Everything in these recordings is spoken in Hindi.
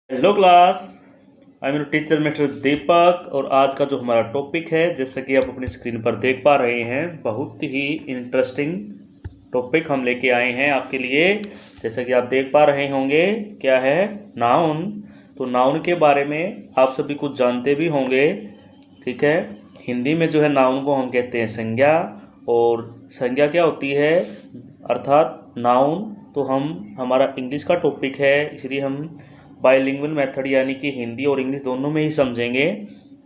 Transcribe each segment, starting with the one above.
Hello class. I am teacher mister Deepak. और आज का जो हमारा टॉपिक है, जैसा कि आप अपनी स्क्रीन पर देख पा रहे हैं, बहुत ही इंटरेस्टिंग टॉपिक हम लेके आए हैं आपके लिए। जैसा कि आप देख पा रहे होंगे, क्या है? नाउन। तो नाउन के बारे में आप सभी कुछ जानते भी होंगे, ठीक है। हिंदी में जो है नाउन को हम कहते हैं संज्ञा। और संज्ञा क्या होती है, अर्थात नाउन। तो हमारा इंग्लिश का टॉपिक है, इसलिए हम बाइलिंगुअल मेथड यानी कि हिंदी और इंग्लिश दोनों में ही समझेंगे।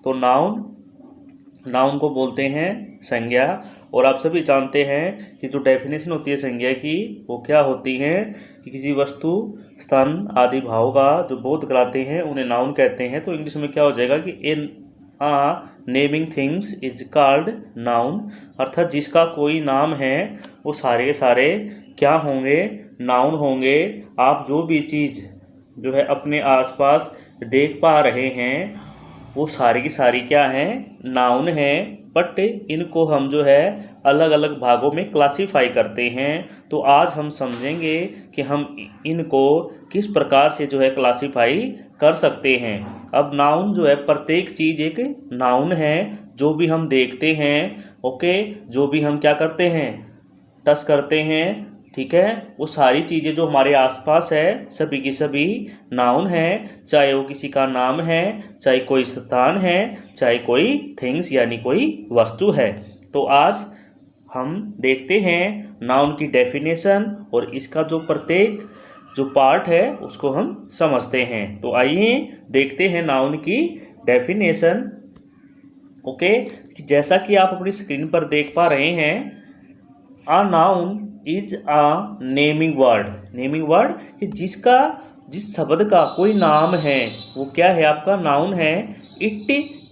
तो नाउन को बोलते हैं संज्ञा। और आप सभी जानते हैं कि जो डेफिनेशन होती है संज्ञा की, वो क्या होती है कि किसी वस्तु, स्थान आदि भाव का जो बोध कराते हैं उन्हें नाउन कहते हैं। तो इंग्लिश में क्या हो जाएगा कि इन naming things is called noun. अर्थात जिसका कोई नाम है वो सारे के सारे क्या होंगे? नाउन होंगे। आप जो भी चीज़ जो है अपने आसपास देख पा रहे हैं वो सारी की सारी क्या हैं? नाउन हैं। बट इनको हम जो है अलग अलग भागों में क्लासीफाई करते हैं। तो आज हम समझेंगे कि हम इनको किस प्रकार से जो है क्लासीफाई कर सकते हैं। अब नाउन जो है, प्रत्येक चीज़ एक नाउन है। जो भी हम देखते हैं, ओके, जो भी हम क्या करते हैं, टच करते हैं, ठीक है, वो सारी चीज़ें जो हमारे आसपास है सभी की सभी नाउन है। चाहे वो किसी का नाम है, चाहे कोई स्थान है, चाहे कोई थिंग्स यानी कोई वस्तु है। तो आज हम देखते हैं नाउन की डेफिनेशन, और इसका जो प्रत्येक जो पार्ट है उसको हम समझते हैं। तो आइए देखते हैं नाउन की डेफिनेशन। ओके, जैसा कि आप अपनी स्क्रीन पर देख पा रहे हैं, a noun is a naming word. Naming word कि जिस शब्द का कोई नाम है वो क्या है? आपका नाउन है। It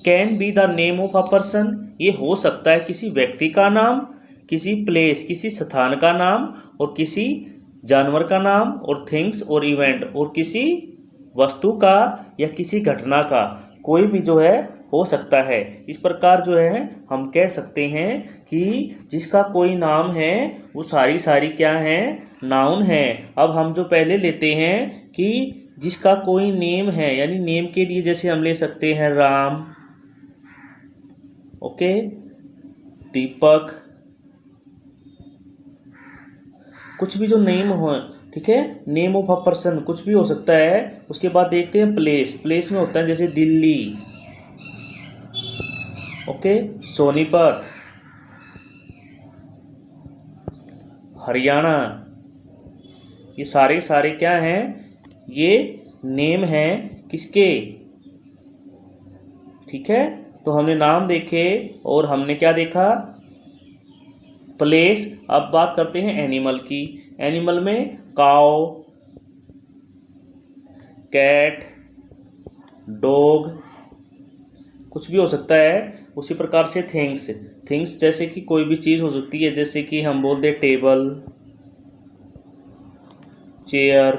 can be the name of a person. ये हो सकता है किसी व्यक्ति का नाम, किसी प्लेस, किसी स्थान का नाम, और किसी जानवर का नाम, और थिंग्स और इवेंट, और किसी वस्तु का या किसी घटना का कोई भी जो है हो सकता है। इस प्रकार जो है हम कह सकते हैं कि जिसका कोई नाम है वो सारी सारी क्या है? नाउन है। अब हम जो पहले लेते हैं कि जिसका कोई नेम है, यानी नेम के लिए जैसे हम ले सकते हैं राम, ओके, दीपक, कुछ भी जो नेम हो, ठीक है, नेम ऑफ अ पर्सन कुछ भी हो सकता है। उसके बाद देखते हैं प्लेस। प्लेस में होता है जैसे दिल्ली, ओके, सोनीपत, हरियाणा। ये सारे सारे क्या हैं? ये नेम हैं किसके? ठीक है, तो हमने नाम देखे और हमने क्या देखा? प्लेस। अब बात करते हैं एनिमल की। एनिमल में काऊ, कैट, डॉग, कुछ भी हो सकता है। उसी प्रकार से थिंग्स। थिंग्स जैसे कि कोई भी चीज़ हो सकती है, जैसे कि हम बोलते हैं टेबल, चेयर,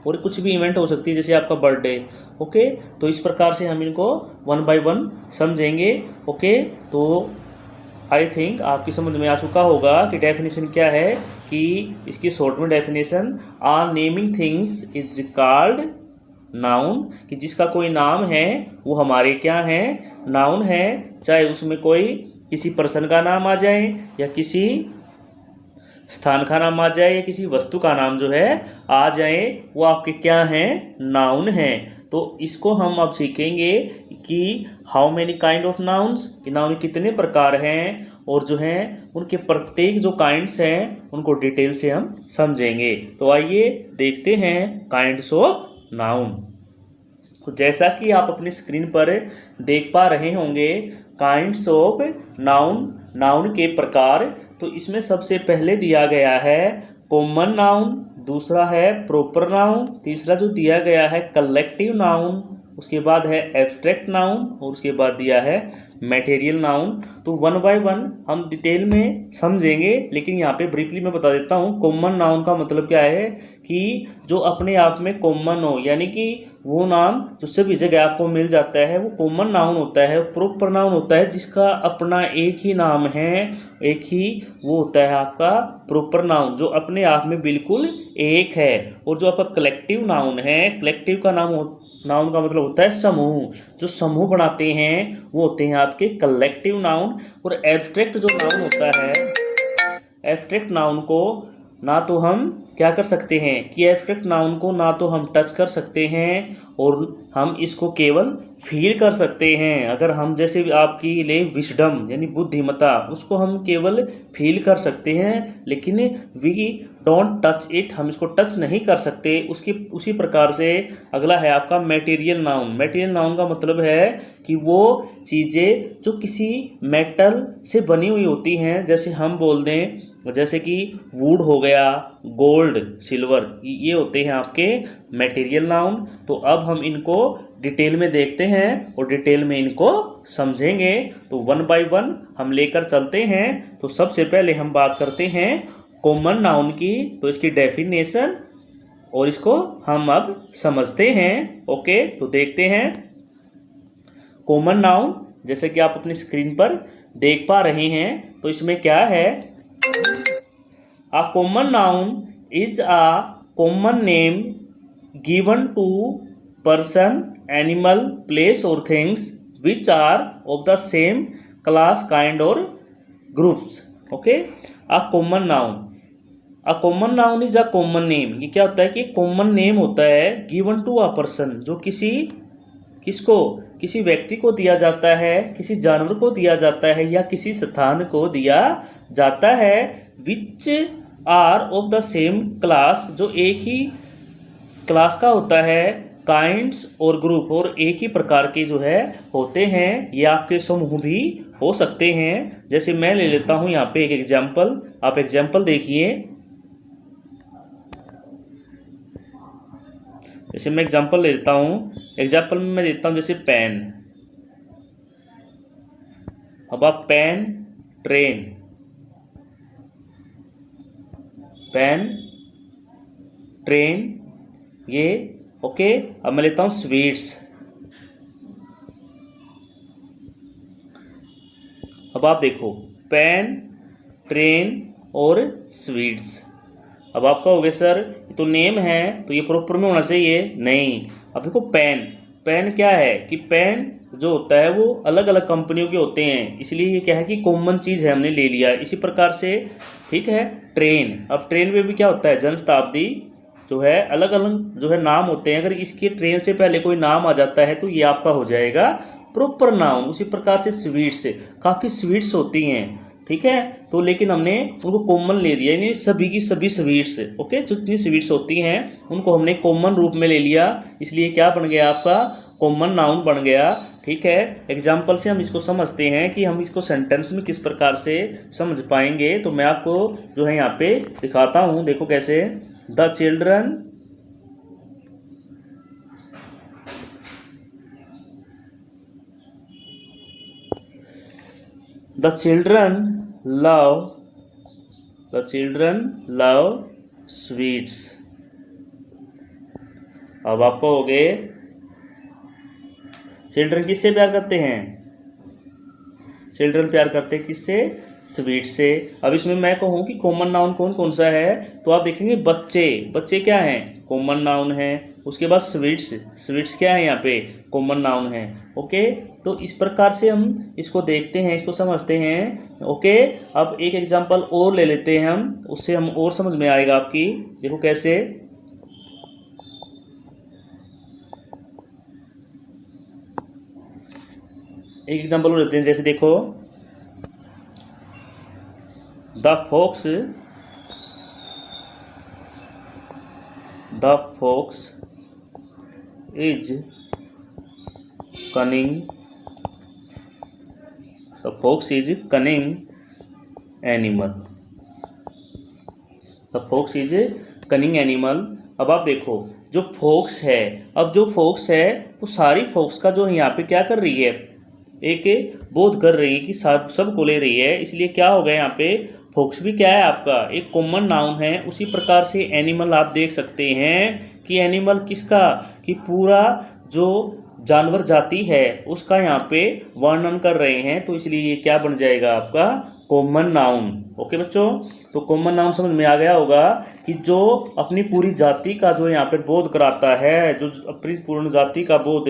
और कुछ भी इवेंट हो सकती है जैसे आपका बर्थडे। ओके, तो इस प्रकार से हम इनको वन बाय वन समझेंगे। ओके, तो आई थिंक आपकी समझ में आ चुका होगा कि डेफिनेशन क्या है। कि इसकी शॉर्ट में definition, a naming things is called noun. कि जिसका कोई नाम है वो हमारे क्या है? नाउन है। चाहे उसमें कोई किसी पर्सन का नाम आ जाए, या किसी स्थान का नाम आ जाए, या किसी वस्तु का नाम जो है आ जाए, वो आपके क्या हैं? नाउन हैं। तो इसको हम अब सीखेंगे कि how many kind of nouns, कि नाउन कितने प्रकार हैं, और जो हैं उनके प्रत्येक जो काइंड्स हैं उनको डिटेल से हम समझेंगे। तो आइए देखते हैं काइंड्स ऑफ नाउन। तो जैसा कि आप अपनी स्क्रीन पर देख पा रहे होंगे, काइंड्स ऑफ नाउन, नाउन के प्रकार। तो इसमें सबसे पहले दिया गया है कॉमन नाउन, दूसरा है प्रॉपर नाउन, तीसरा जो दिया गया है कलेक्टिव नाउन, उसके बाद है एब्स्ट्रैक्ट नाउन और उसके बाद दिया है मटेरियल नाउन। तो वन बाय वन हम डिटेल में समझेंगे, लेकिन यहाँ पे ब्रीफली मैं बता देता हूँ। कॉमन नाउन का मतलब क्या है कि जो अपने आप में कॉमन हो, यानी कि वो नाम जो सभी जगह आपको मिल जाता है वो कॉमन नाउन होता है। प्रॉपर नाउन होता है जिसका अपना एक ही नाम है, एक ही वो होता है आपका प्रॉपर नाउन जो अपने आप में बिल्कुल एक है। और जो आपका कलेक्टिव नाउन है, कलेक्टिव का नाउन का मतलब होता है समूह, जो समूह बनाते हैं वो होते हैं आपके कलेक्टिव नाउन। और एब्स्ट्रैक्ट जो नाउन होता है, एब्स्ट्रैक्ट नाउन को ना तो हम क्या कर सकते हैं कि एब्स्ट्रैक्ट नाउन को ना तो हम टच कर सकते हैं और हम इसको केवल फील कर सकते हैं। अगर हम जैसे आपकी ले विजडम यानी बुद्धिमत्ता, उसको हम केवल फील कर सकते हैं, लेकिन वी डोंट टच इट, हम इसको टच नहीं कर सकते। उसी प्रकार से अगला है आपका मटेरियल नाउन। मटेरियल नाउन का मतलब है कि वो चीज़ें जो किसी मेटल से बनी हुई होती हैं, जैसे हम बोल दें जैसे कि वुड हो गया, गोल्ड, सिल्वर, ये होते हैं आपके मटेरियल नाउन। तो अब हम इनको डिटेल में देखते हैं और डिटेल में इनको समझेंगे। तो वन बाय वन हम लेकर चलते हैं। तो सबसे पहले हम बात करते हैं कॉमन नाउन की, तो इसकी डेफिनेशन और इसको हम अब समझते हैं। ओके, तो देखते हैं कॉमन नाउन। जैसे कि आप अपनी स्क्रीन पर देख पा रहे हैं, तो इसमें क्या है, A common noun is a common name given to person, animal, place or things which are of the same class, kind or groups. Okay, a common noun. A common noun is a common name. ये क्या होता है कि common name होता है given to a person, जो किसी व्यक्ति को दिया जाता है, किसी जानवर को दिया जाता है या किसी स्थान को दिया जाता है। Which are of the same class, जो एक ही क्लास का होता है, काइंड्स और ग्रुप, और एक ही प्रकार के जो है होते हैं। ये आपके समूह भी हो सकते हैं। जैसे मैं ले लेता हूँ यहाँ पे एक एग्जाम्पल, आप एग्जाम्पल देखिए। जैसे मैं एग्जाम्पल ले लेता हूँ, एग्जाम्पल में मैं देता हूँ जैसे पेन। अब आप पेन, ट्रेन, पेन, ट्रेन, ये ओके। अब मैं लेता हूँ स्वीट्स। अब आप देखो पेन, ट्रेन और स्वीट्स। अब आप कहोगे सर ये तो नेम है, तो ये प्रॉपर में होना चाहिए। नहीं, अब देखो पेन, पेन क्या है कि पेन जो होता है वो अलग अलग कंपनियों के होते हैं, इसलिए ये क्या है कि कॉमन चीज़ है, हमने ले लिया। इसी प्रकार से ठीक है ट्रेन, अब ट्रेन में भी क्या होता है, जनशताब्दी जो है, अलग अलग जो है नाम होते हैं। अगर इसके ट्रेन से पहले कोई नाम आ जाता है तो ये आपका हो जाएगा प्रॉपर नाउन। उसी प्रकार से स्वीट्स, काफ़ी स्वीट्स होती हैं, ठीक है। तो लेकिन हमने उनको कॉमन ले दिया, यानी सभी की सभी स्वीट्स, ओके, जितनी स्वीट्स होती हैं उनको हमने कॉमन रूप में ले लिया, इसलिए क्या बन गया आपका कॉमन नाउन बन गया। ठीक है, एग्जाम्पल से हम इसको समझते हैं कि हम इसको सेंटेंस में किस प्रकार से समझ पाएंगे। तो मैं आपको जो है यहाँ पे दिखाता हूँ, देखो कैसे। The children love sweets. अब आपको हो गए, चिल्ड्रन किससे प्यार करते हैं, चिल्ड्रन प्यार करते हैं किससे, स्वीट से। अब इसमें मैं कहूँ कि कॉमन नाउन कौन कौन सा है, तो आप देखेंगे बच्चे, बच्चे क्या हैं, कॉमन नाउन है। उसके बाद स्वीट्स, स्वीट्स क्या है यहाँ पे, कॉमन नाउन है। ओके, तो इस प्रकार से हम इसको देखते हैं, इसको समझते हैं। ओके, अब एक एग्जांपल और ले लेते हैं हम, उससे हम और समझ में आएगा आपकी। देखो कैसे, एक एग्जांपल और लेते हैं। जैसे देखो, the fox is cunning, the fox is cunning animal, the fox is cunning animal। अब आप देखो, जो फोक्स है, अब जो फोक्स है वो सारी फोक्स का जो है यहाँ पे क्या कर रही है, एक बोध कर रही है कि सब को ले रही है, इसलिए क्या हो गया यहाँ पे फोक्स भी क्या है आपका एक कॉमन नाउन है। उसी प्रकार से एनिमल आप देख सकते हैं कि एनिमल किसका, कि पूरा जो जानवर जाति है उसका यहाँ पे वर्णन कर रहे हैं, तो इसलिए ये क्या बन जाएगा आपका कॉमन नाउन। ओके बच्चों, तो कॉमन नाउन समझ में आ गया होगा कि जो अपनी पूरी जाति का जो यहाँ पे बोध कराता है, जो अपनी पूर्ण जाति का बोध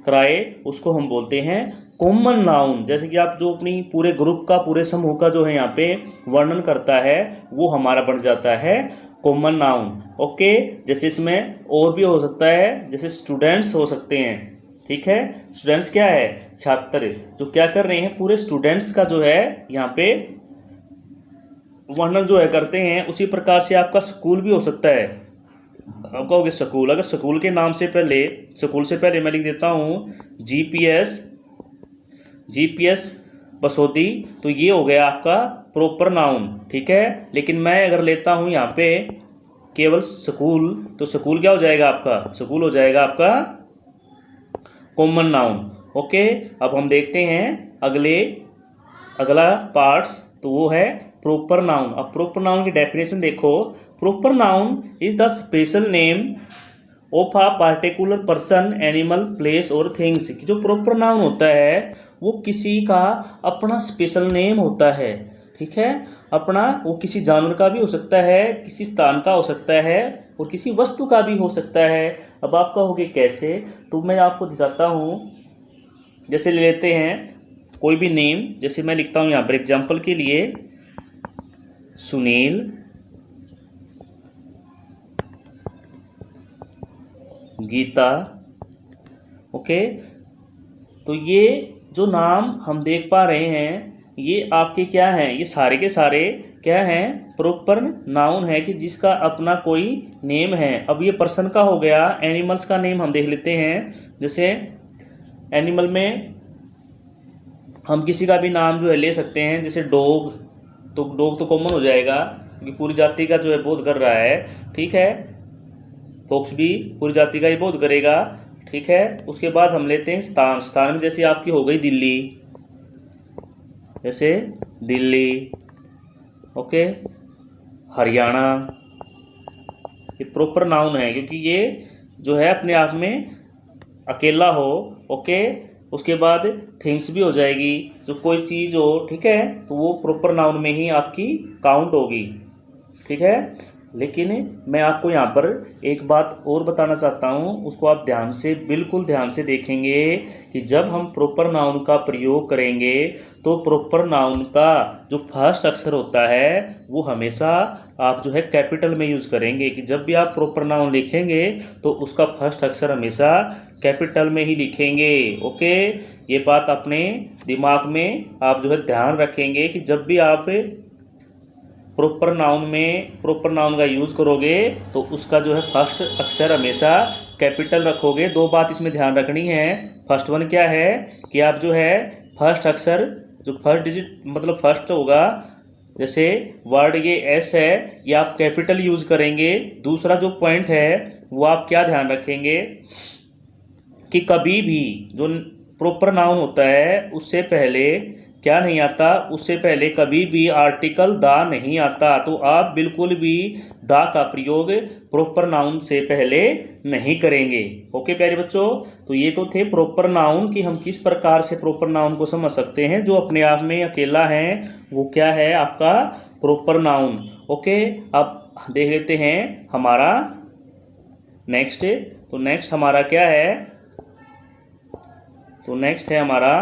कराए उसको हम बोलते हैं कॉमन नाउन। जैसे कि आप जो अपनी पूरे ग्रुप का, पूरे समूह का जो है यहाँ पे वर्णन करता है वो हमारा बन जाता है कॉमन नाउन। ओके, जैसे इसमें और भी हो सकता है, जैसे स्टूडेंट्स हो सकते हैं, ठीक है। स्टूडेंट्स क्या है, छात्र जो क्या कर रहे हैं, पूरे स्टूडेंट्स का जो है यहाँ पे वर्णन जो है करते हैं। उसी प्रकार से आपका स्कूल भी हो सकता है। आप कहोगे स्कूल, अगर स्कूल के नाम से पहले, स्कूल से पहले मैं लिख देता हूँ जीपीएस बसोदी, तो ये हो गया आपका प्रॉपर नाउन, ठीक है। लेकिन मैं अगर लेता हूँ यहाँ पे केवल स्कूल, तो स्कूल क्या हो जाएगा आपका, स्कूल हो जाएगा आपका कॉमन नाउन। ओके, अब हम देखते हैं अगला पार्ट्स, तो वो है प्रॉपर नाउन। अब प्रॉपर नाउन की डेफिनेशन देखो, proper noun is the special name of a particular person, animal, place और थिंग्स। जो प्रॉपर नाउन होता है वो किसी का अपना स्पेशल नेम होता है, ठीक है। अपना, वो किसी जानवर का भी हो सकता है, किसी स्थान का हो सकता है और किसी वस्तु का भी हो सकता है। अब आप कहोगे कैसे, तो मैं आपको दिखाता हूँ। जैसे ले लेते हैं कोई भी नेम, जैसे मैं लिखता हूँ यहाँ पर एग्जाम्पल के लिए सुनील, गीता। ओके, तो ये जो नाम हम देख पा रहे हैं ये आपके क्या हैं, ये सारे के सारे क्या हैं, प्रॉपर नाउन है कि जिसका अपना कोई नेम है। अब ये पर्सन का हो गया। एनिमल्स का नेम हम देख लेते हैं। जैसे एनिमल में हम किसी का भी नाम जो है ले सकते हैं, जैसे डॉग, तो डॉग तो कॉमन हो जाएगा क्योंकि पूरी जाति का जो है बोध कर रहा है, ठीक है। फॉक्स भी पूरी जाति का ही बोध करेगा, ठीक है। उसके बाद हम लेते हैं स्थान। स्थान में जैसे आपकी हो गई दिल्ली, जैसे दिल्ली, ओके, हरियाणा, ये प्रॉपर नाउन है क्योंकि ये जो है अपने आप में अकेला हो, ओके। उसके बाद थिंग्स भी हो जाएगी, जो कोई चीज़ हो, ठीक है, तो वो प्रॉपर नाउन में ही आपकी काउंट होगी, ठीक है। लेकिन मैं आपको यहाँ पर एक बात और बताना चाहता हूँ, उसको आप ध्यान से, बिल्कुल ध्यान से देखेंगे कि जब हम प्रॉपर नाउन का प्रयोग करेंगे तो प्रॉपर नाउन का जो फर्स्ट अक्षर होता है वो हमेशा आप जो है कैपिटल में यूज़ करेंगे। कि जब भी आप प्रॉपर नाउन लिखेंगे तो उसका फर्स्ट अक्षर हमेशा कैपिटल में ही लिखेंगे, ओके। ये बात अपने दिमाग में आप जो है ध्यान रखेंगे कि जब भी आप प्रॉपर नाउन का यूज़ करोगे तो उसका जो है फर्स्ट अक्षर हमेशा कैपिटल रखोगे। दो बात इसमें ध्यान रखनी है। फर्स्ट वन क्या है कि आप जो है फर्स्ट अक्षर, जो फर्स्ट डिजिट मतलब फर्स्ट होगा, जैसे वर्ड ये एस है, ये आप कैपिटल यूज़ करेंगे। दूसरा जो पॉइंट है वो आप क्या ध्यान रखेंगे कि कभी भी जो प्रॉपर नाउन होता है उससे पहले क्या नहीं आता, उससे पहले कभी भी आर्टिकल दा नहीं आता। तो आप बिल्कुल भी दा का प्रयोग प्रॉपर नाउन से पहले नहीं करेंगे, ओके प्यारे बच्चों। तो ये तो थे प्रॉपर नाउन कि हम किस प्रकार से प्रॉपर नाउन को समझ सकते हैं। जो अपने आप में अकेला है वो क्या है, आपका प्रॉपर नाउन, ओके। अब देख लेते हैं हमारा नेक्स्ट। तो नेक्स्ट हमारा क्या है, तो नेक्स्ट है हमारा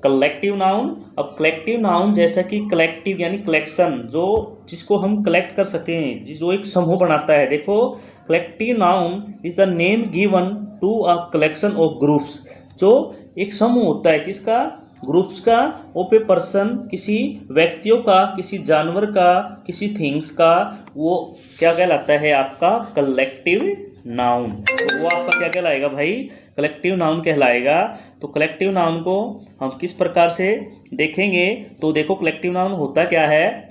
कलेक्टिव नाउन। अब कलेक्टिव नाउन जैसा कि कलेक्टिव यानी कलेक्शन, जो जिसको हम कलेक्ट कर सकते हैं, जो एक समूह बनाता है। देखो, collective noun is the name given to a collection of groups. जो एक समूह होता है किसका, ग्रुप्स का, ऑफ ए पर्सन, किसी व्यक्तियों का, किसी जानवर का, किसी थिंग्स का, वो क्या कहलाता है आपका कलेक्टिव नाउन। तो वो आपका क्या कहलाएगा भाई, कलेक्टिव नाउन कहलाएगा। तो कलेक्टिव नाउन को हम किस प्रकार से देखेंगे, तो देखो कलेक्टिव नाउन होता क्या है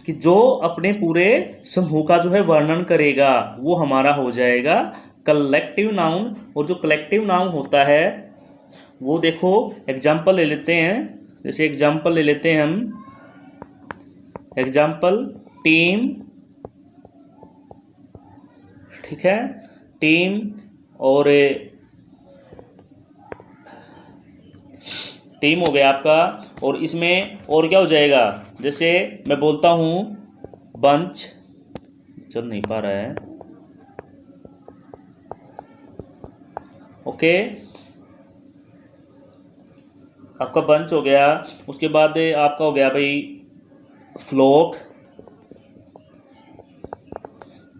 कि जो अपने पूरे समूह का जो है वर्णन करेगा वो हमारा हो जाएगा कलेक्टिव नाउन। और जो कलेक्टिव नाउन होता है वो देखो एग्जाम्पल ले लेते हैं, जैसे एग्जाम्पल ले लेते हैं हम, एग्जाम्पल टीम, ठीक है, टीम और टीम हो गया आपका। और इसमें और क्या हो जाएगा, जैसे मैं बोलता हूँ बंच, चल नहीं पा रहा है, ओके, आपका बंच हो गया। उसके बाद आपका हो गया भाई फ्लोक,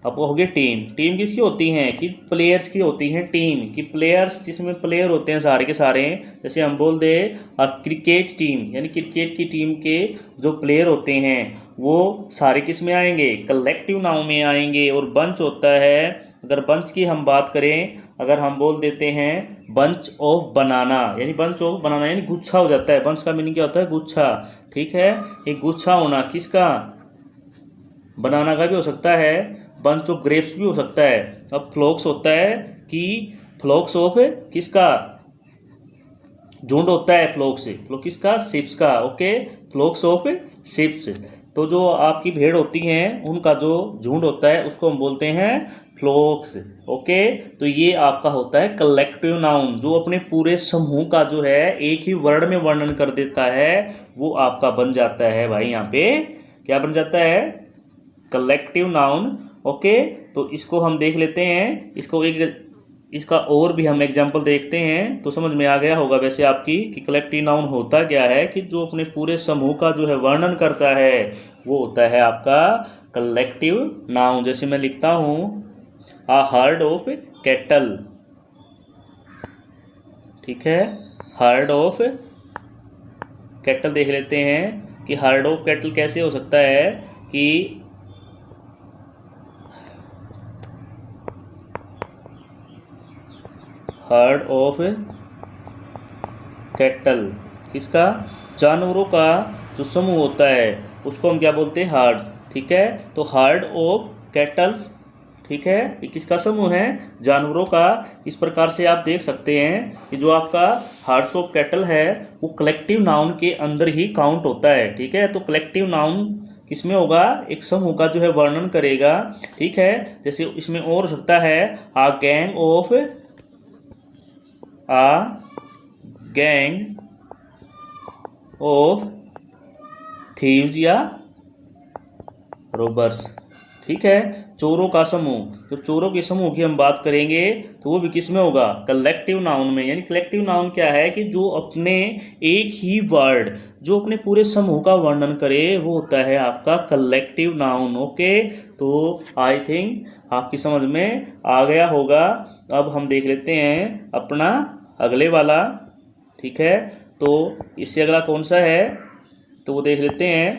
आपको हो गया टीम। टीम किसकी होती हैं कि प्लेयर्स की होती हैं टीम, कि प्लेयर्स जिसमें प्लेयर होते हैं सारे के सारे। जैसे हम बोल दे क्रिकेट टीम, यानी क्रिकेट की टीम के जो प्लेयर होते हैं वो सारे किस में आएंगे, कलेक्टिव नाउन में आएंगे। और बंच होता है, अगर बंच की हम बात करें, अगर हम बोल देते हैं बंच ऑफ बनाना, यानी बंच ऑफ बनाना यानी गुच्छा हो जाता है। बंच का मीनिंग क्या होता है, गुच्छा, ठीक है, एक गुच्छा होना किसका, बनाना का भी हो सकता है, बंच ऑफ ग्रेप्स भी हो सकता है। अब फ्लोक्स होता है कि फ्लोक्स ऑफ किसका, झुंड होता है, फ्लोक किसका, शिप्स का, ओके, फ्लोक्स ऑफ शिप्स। तो जो आपकी भेड़ होती हैं उनका जो झुंड होता है उसको हम बोलते हैं फ्लोक्स, ओके। तो ये आपका होता है कलेक्टिव नाउन, जो अपने पूरे समूह का जो है एक ही वर्ड में वर्णन कर देता है, वो आपका बन जाता है भाई, यहाँ पे क्या बन जाता है, कलेक्टिव नाउन, ओके। तो इसको हम देख लेते हैं, इसको एक इसका और भी हम एग्जाम्पल देखते हैं तो समझ में आ गया होगा वैसे आपकी कि कलेक्टिव नाउन होता क्या है, कि जो अपने पूरे समूह का जो है वर्णन करता है वो होता है आपका कलेक्टिव नाउन। जैसे मैं लिखता हूँ अ हर्ड ऑफ कैटल, ठीक है, हर्ड ऑफ कैटल देख लेते हैं कि हर्ड ऑफ कैटल कैसे हो सकता है, कि हर्ड ऑफ कैटल किसका, जानवरों का जो समूह होता है उसको हम क्या बोलते हैं, हर्ड्स, ठीक है। तो हर्ड ऑफ कैटल्स, ठीक है, ये किसका समूह है, जानवरों का। इस प्रकार से आप देख सकते हैं कि जो आपका हर्ड्स ऑफ कैटल है वो कलेक्टिव नाउन के अंदर ही काउंट होता है, ठीक है। तो कलेक्टिव नाउन किसमें होगा, एक समूह का जो है वर्णन करेगा, ठीक है। जैसे इसमें और हो सकता है आ गैंग ऑफ थीव्स या रोबर्स, ठीक है, चोरों का समूह। जब चोरों के समूह की हम बात करेंगे तो वो भी किस में होगा, कलेक्टिव नाउन में। यानी कलेक्टिव नाउन क्या है कि जो अपने एक ही वर्ड, जो अपने पूरे समूह का वर्णन करे वो होता है आपका कलेक्टिव नाउन, ओके। तो आई थिंक आपकी समझ में आ गया होगा। अब हम देख लेते हैं अपना अगले वाला, ठीक है। तो इससे अगला कौन सा है तो वो देख लेते हैं।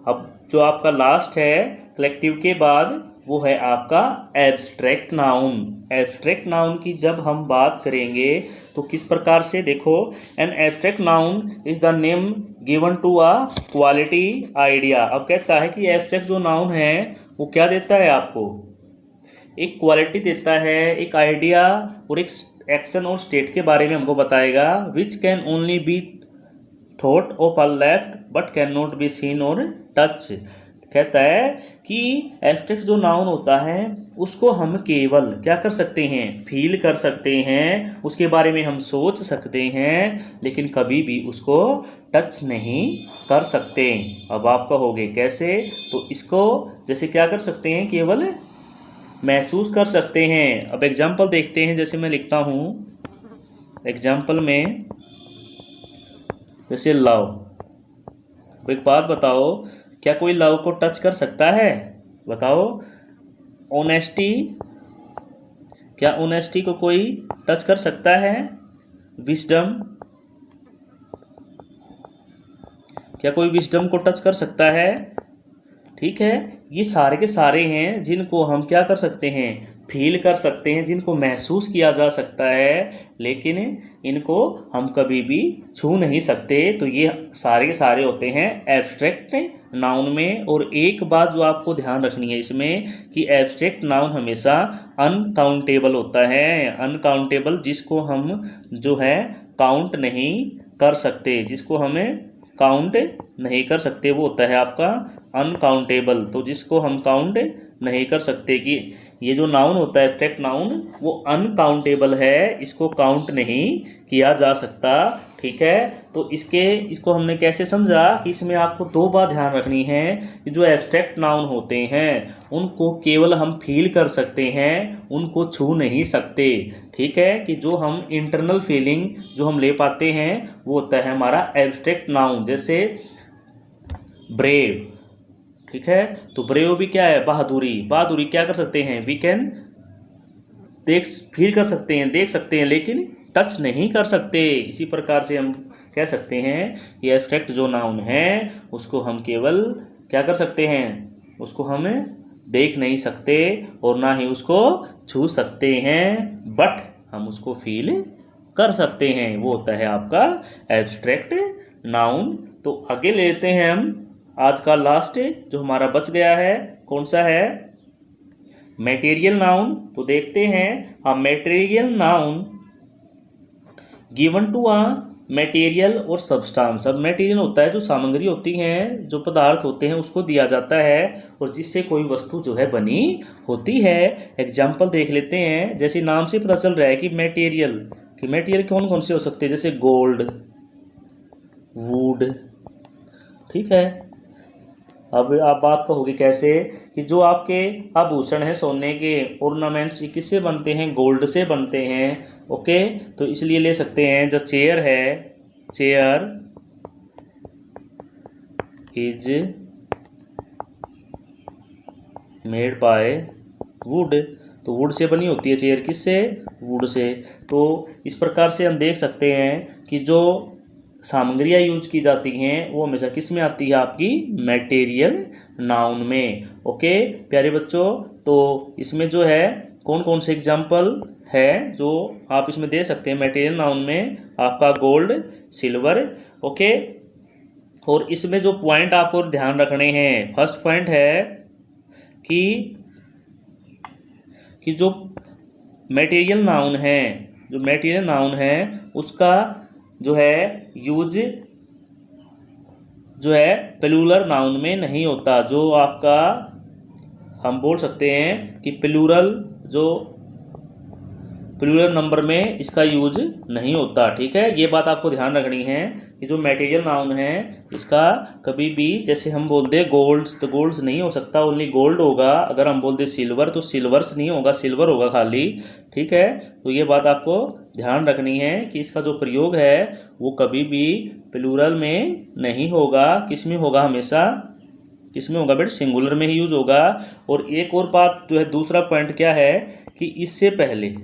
अब जो आपका लास्ट है कलेक्टिव के बाद वो है आपका एब्स्ट्रैक्ट नाउन। एब्स्ट्रैक्ट नाउन की जब हम बात करेंगे तो किस प्रकार से, देखो, an abstract noun is the name given to a quality idea. अब कहता है कि एब्स्ट्रैक्ट जो नाउन है वो क्या देता है आपको, एक क्वालिटी देता है, एक आइडिया और एक एक्शन और स्टेट के बारे में हमको बताएगा, which can only be thought of a left but can not be seen और टच। कहता है कि एब्स्ट्रैक्ट जो नाउन होता है उसको हम केवल क्या कर सकते हैं, फील कर सकते हैं, उसके बारे में हम सोच सकते हैं, लेकिन कभी भी उसको टच नहीं कर सकते। अब आप कहोगे कैसे, तो इसको जैसे क्या कर सकते हैं, केवल महसूस कर सकते हैं। अब एग्जाम्पल देखते हैं, जैसे मैं लिखता हूँ एग्जाम्पल में, जैसे लव। एक बात बताओ, क्या कोई लव को टच कर सकता है, बताओ। ऑनेस्टी, क्या ऑनेस्टी को कोई टच कर सकता है। विजडम, क्या कोई विजडम को टच कर सकता है, ठीक है। ये सारे के सारे हैं जिनको हम क्या कर सकते हैं, फील कर सकते हैं, जिनको महसूस किया जा सकता है, लेकिन इनको हम कभी भी छू नहीं सकते। तो ये सारे के सारे होते हैं एब्स्ट्रैक्ट नाउन में। और एक बात जो आपको ध्यान रखनी है इसमें कि एब्स्ट्रैक्ट नाउन हमेशा अनकाउंटेबल होता है। अनकाउंटेबल जिसको हम जो है काउंट नहीं कर सकते, जिसको हमें काउंट नहीं कर सकते, वो होता है आपका अनकाउंटेबल। तो जिसको हम काउंट नहीं कर सकते, कि ये जो नाउन होता है एब्स्ट्रैक्ट नाउन वो अनकाउंटेबल है, इसको काउंट नहीं किया जा सकता। ठीक है। तो इसको हमने कैसे समझा कि इसमें आपको दो बात ध्यान रखनी है कि जो एब्स्ट्रैक्ट नाउन होते हैं उनको केवल हम फील कर सकते हैं, उनको छू नहीं सकते। ठीक है। कि जो हम इंटरनल फीलिंग जो हम ले पाते हैं वो होता है हमारा एब्स्ट्रैक्ट नाउन। जैसे ब्रेव, ठीक है। तो ब्रेव भी क्या है, बहादुरी। बहादुरी क्या कर सकते हैं, वी कैन फील कर सकते हैं, देख सकते हैं, लेकिन टच नहीं कर सकते। इसी प्रकार से हम कह सकते हैं कि एब्स्ट्रैक्ट जो नाउन है उसको हम केवल क्या कर सकते हैं, उसको हम देख नहीं सकते और ना ही उसको छू सकते हैं, बट हम उसको फील कर सकते हैं। वो होता है आपका एब्स्ट्रैक्ट नाउन। तो आगे लेते हैं हम आज का लास्ट जो हमारा बच गया है, कौन सा है, मटेरियल नाउन। तो देखते हैं a material noun given to a material और सब्सटेंस। अब मटेरियल होता है जो सामग्री होती हैं, जो पदार्थ होते हैं उसको दिया जाता है और जिससे कोई वस्तु जो है बनी होती है। एग्जाम्पल देख लेते हैं। जैसे नाम से पता चल रहा है कि मटेरियल कौन कौन से हो सकते हैं, जैसे गोल्ड, वुड। ठीक है। अब आप बात कहोगे कैसे, कि जो आपके आभूषण हैं सोने के ऑर्नामेंट्स किससे बनते हैं, गोल्ड से बनते हैं। ओके। तो इसलिए ले सकते हैं जो चेयर है, chair is made by would. तो वुड से बनी होती है चेयर, किससे, वुड से। तो इस प्रकार से हम देख सकते हैं कि जो सामग्रियाँ यूज की जाती हैं वो हमेशा किस में आती है, आपकी मटेरियल नाउन में। ओके प्यारे बच्चों, तो इसमें जो है कौन कौन से एग्जाम्पल है जो आप इसमें दे सकते हैं मटेरियल नाउन में, आपका गोल्ड, सिल्वर। ओके। और इसमें जो पॉइंट आपको ध्यान रखने हैं, फर्स्ट पॉइंट है कि जो मटेरियल नाउन है उसका जो है यूज जो है प्लूरल नाउन में नहीं होता। जो आपका हम बोल सकते हैं कि प्लूरल नंबर में इसका यूज नहीं होता। ठीक है। ये बात आपको ध्यान रखनी है कि जो मटेरियल नाउन है इसका कभी भी, जैसे हम बोल दे गोल्ड्स, तो गोल्ड्स नहीं हो सकता, ओनली गोल्ड होगा। अगर हम बोल दे सिल्वर तो सिल्वर्स नहीं होगा, सिल्वर होगा खाली। ठीक है। तो ये बात आपको ध्यान रखनी है कि इसका जो प्रयोग है वो कभी भी प्लूरल में नहीं होगा। किस में होगा, हमेशा किस में होगा बेटा, सिंगुलर में ही यूज होगा। और एक और बात जो है, दूसरा पॉइंट क्या है कि इससे पहले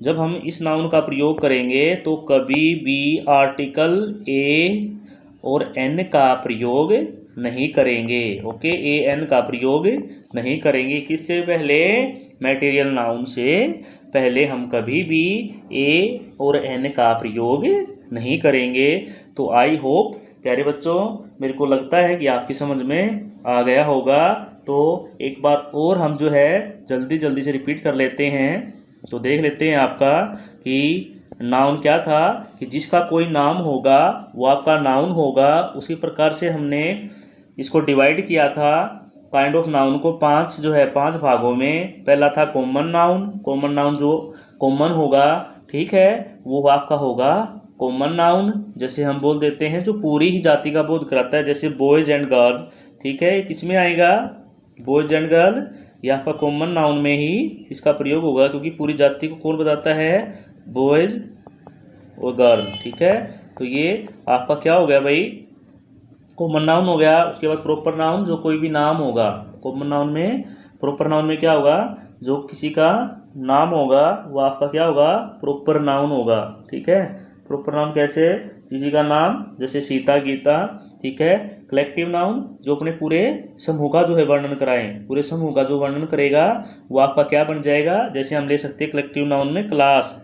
जब हम इस नाउन का प्रयोग करेंगे तो कभी भी आर्टिकल ए और एन का प्रयोग नहीं करेंगे। ओके। ए एन का प्रयोग नहीं करेंगे। किससे पहले, मटेरियल नाउन से पहले हम कभी भी ए और एन का प्रयोग नहीं करेंगे। तो आई होप प्यारे बच्चों, मेरे को लगता है कि आपकी समझ में आ गया होगा। तो एक बार और हम जो है जल्दी जल्दी से रिपीट कर लेते हैं। तो देख लेते हैं आपका कि नाउन क्या था, कि जिसका कोई नाम होगा वो आपका नाउन होगा। उसी प्रकार से हमने इसको डिवाइड किया था काइंड ऑफ नाउन को पांच भागों में। पहला था कॉमन नाउन जो कॉमन होगा, ठीक है, वो आपका होगा कॉमन नाउन। जैसे हम बोल देते हैं जो पूरी ही जाति का बोध कराता है, जैसे बॉयज एंड गर्ल। ठीक है। किस में आएगा, बॉयज एंड गर्ल, यह आपका कॉमन नाउन में ही इसका प्रयोग होगा, क्योंकि पूरी जाति को कौन बताता है, बॉयज और गर्ल। ठीक है। तो ये आपका क्या हो गया भाई, कॉमन नाउन हो गया। उसके बाद प्रॉपर नाउन, जो कोई भी नाम होगा कॉमन नाउन में, प्रॉपर नाउन में क्या होगा, जो किसी का नाम होगा वो आपका क्या होगा, प्रॉपर नाउन होगा। ठीक है। प्रॉपर नाउन कैसे? किसी का नाम, जैसे सीता, गीता, ठीक है। कलेक्टिव नाउन जो अपने पूरे समूह का जो है वर्णन कराएं, पूरे समूह का जो वर्णन करेगा वो आपका क्या बन जाएगा? जैसे हम ले सकते हैं कलेक्टिव नाउन में क्लास।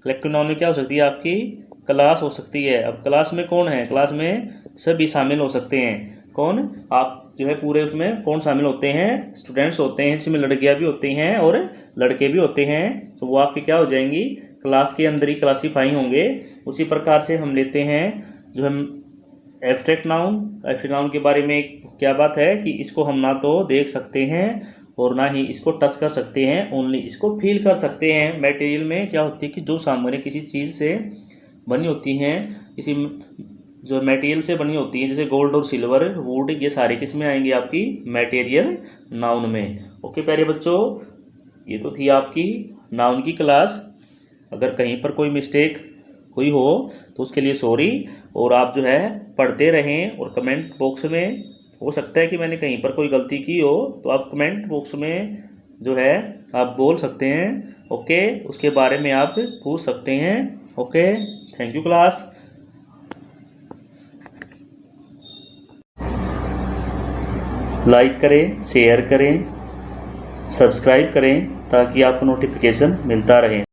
कलेक्टिव नाउन में क्या हो सकती है आपकी? क्लास हो सकती है। अब क्लास में कौन है? क्लास में सभी शामिल हो सकते हैं। कौन? आप जो है पूरे उसमें कौन शामिल होते हैं? स्टूडेंट्स होते हैं, इसमें लड़कियां भी होती हैं और लड़के भी होते हैं, तो वो आपके क्या हो जाएंगी? क्लास के अंदर ही क्लासीफाई होंगे। उसी प्रकार से हम लेते हैं जो हम एब्स्ट्रैक्ट नाउन। एब्स्ट्रैक्ट नाउन के बारे में क्या बात है कि इसको हम ना तो देख सकते हैं और ना ही इसको टच कर सकते हैं, ओनली इसको फील कर सकते हैं। मटेरियल में क्या होती है कि जो सामग्री किसी चीज़ से बनी होती हैं, किसी जो मटेरियल से बनी होती है, जैसे गोल्ड और सिल्वर, वुड, ये सारे किस में आएंगे? आपकी मटेरियल नाउन में। ओके प्यारे बच्चों, ये तो थी आपकी नाउन की क्लास। अगर कहीं पर कोई मिस्टेक हुई हो तो उसके लिए सॉरी, और आप जो है पढ़ते रहें और कमेंट बॉक्स में, हो सकता है कि मैंने कहीं पर कोई गलती की हो तो आप कमेंट बॉक्स में जो है आप बोल सकते हैं। ओके, उसके बारे में आप पूछ सकते हैं। Okay, thank you class. Like करें, शेयर करें, सब्सक्राइब करें ताकि आपको नोटिफिकेशन मिलता रहे।